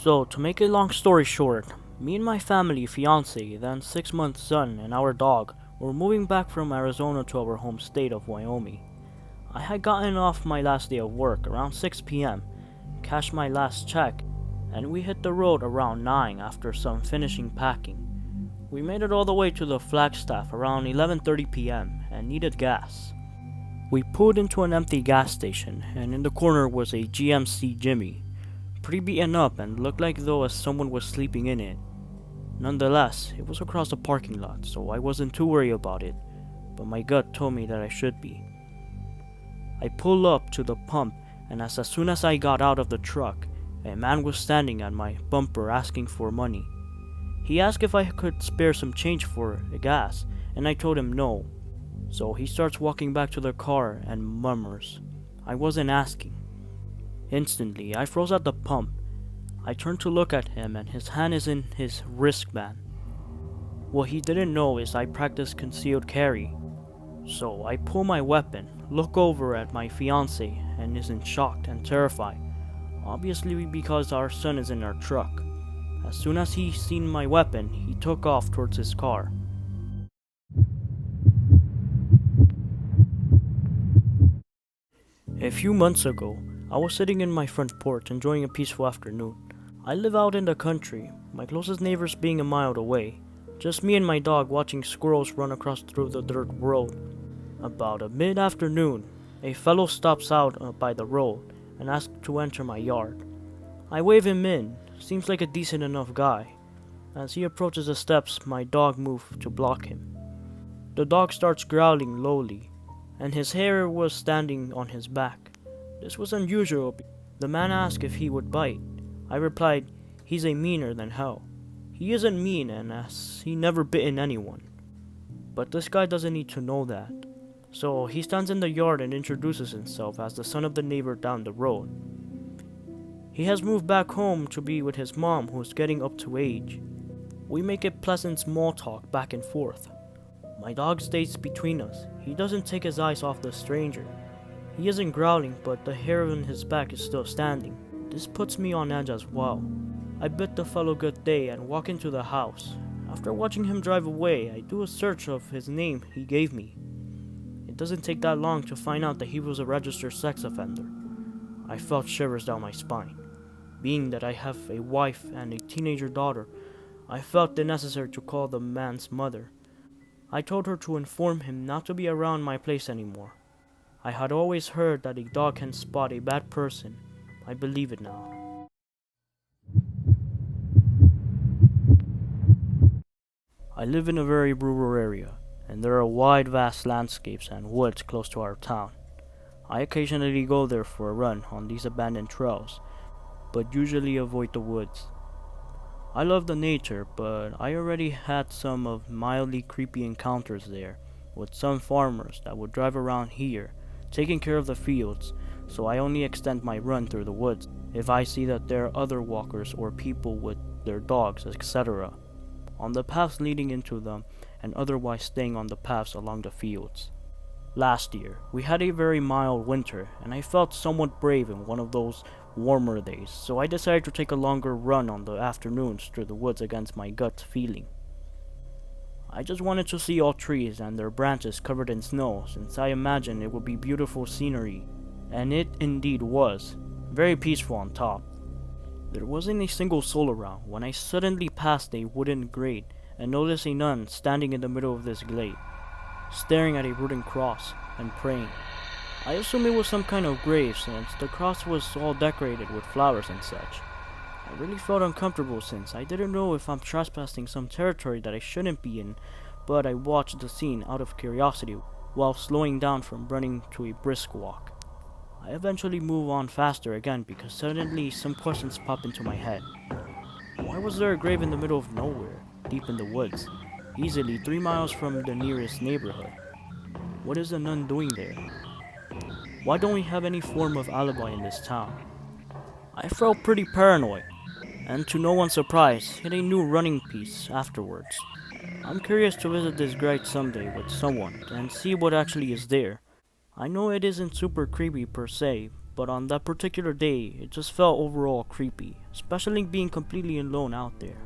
So, to make a long story short, me and my family, fiance, then 6-month son, and our dog were moving back from Arizona to our home state of Wyoming. I had gotten off my last day of work around 6 p.m., cashed my last check, and we hit the road around 9 after some finishing packing. We made it all the way to the Flagstaff around 11:30 p.m. and needed gas. We pulled into an empty gas station, and in the corner was a GMC Jimmy, pretty beaten up and looked like though as someone was sleeping in it. Nonetheless, it was across the parking lot, so I wasn't too worried about it, but my gut told me that I should be. I pulled up to the pump, and as soon as I got out of the truck, a man was standing at my bumper asking for money. He asked if I could spare some change for gas, and I told him no. So he starts walking back to the car and murmurs, "I wasn't asking." Instantly, I froze at the pump. I turned to look at him, and his hand is in his wristband. What he didn't know is I practice concealed carry. So I pull my weapon, look over at my fiance, and isn't shocked and terrified, obviously because our son is in our truck. As soon as he seen my weapon, he took off towards his car. A few months ago, I was sitting in my front porch enjoying a peaceful afternoon. I live out in the country, my closest neighbors being a mile away. Just me and my dog watching squirrels run across through the dirt road. About mid-afternoon, a fellow stops out by the road and asks to enter my yard. I wave him in, seems like a decent enough guy. As he approaches the steps, my dog moves to block him. The dog starts growling lowly, and his hair was standing on his back. This was unusual. The man asked if he would bite. I replied, "He's a meaner than hell." He isn't mean, and as he never bitten anyone. But this guy doesn't need to know that. So he stands in the yard and introduces himself as the son of the neighbor down the road. He has moved back home to be with his mom, who's getting up to age. We make a pleasant small talk back and forth. My dog stays between us. He doesn't take his eyes off the stranger. He isn't growling, but the hair on his back is still standing. This puts me on edge as well. I bid the fellow good day and walk into the house. After watching him drive away, I do a search of his name he gave me. It doesn't take that long to find out that he was a registered sex offender. I felt shivers down my spine. Being that I have a wife and a teenager daughter, I felt it necessary to call the man's mother. I told her to inform him not to be around my place anymore. I had always heard that a dog can spot a bad person. I believe it now. I live in a very rural area, and there are wide, vast landscapes and woods close to our town. I occasionally go there for a run on these abandoned trails, but usually avoid the woods. I love the nature, but I already had some of mildly creepy encounters there with some farmers that would drive around here, taking care of the fields, so I only extend my run through the woods if I see that there are other walkers or people with their dogs, etc., on the paths leading into them, and otherwise staying on the paths along the fields. Last year, we had a very mild winter, and I felt somewhat brave in one of those warmer days, so I decided to take a longer run on the afternoons through the woods against my gut feeling. I just wanted to see all trees and their branches covered in snow, since I imagined it would be beautiful scenery, and it indeed was, very peaceful on top. There wasn't a single soul around when I suddenly passed a wooden grate and noticed a nun standing in the middle of this glade, staring at a wooden cross and praying. I assumed it was some kind of grave since the cross was all decorated with flowers and such. I really felt uncomfortable since I didn't know if I'm trespassing some territory that I shouldn't be in, but I watched the scene out of curiosity while slowing down from running to a brisk walk. I eventually move on faster again because suddenly some questions pop into my head. Why was there a grave in the middle of nowhere, deep in the woods, easily 3 miles from the nearest neighborhood? What is the nun doing there? Why don't we have any form of alibi in this town? I felt pretty paranoid, and to no one's surprise, hit a new running piece afterwards. I'm curious to visit this grave someday with someone and see what actually is there. I know it isn't super creepy per se, but on that particular day, it just felt overall creepy, especially being completely alone out there.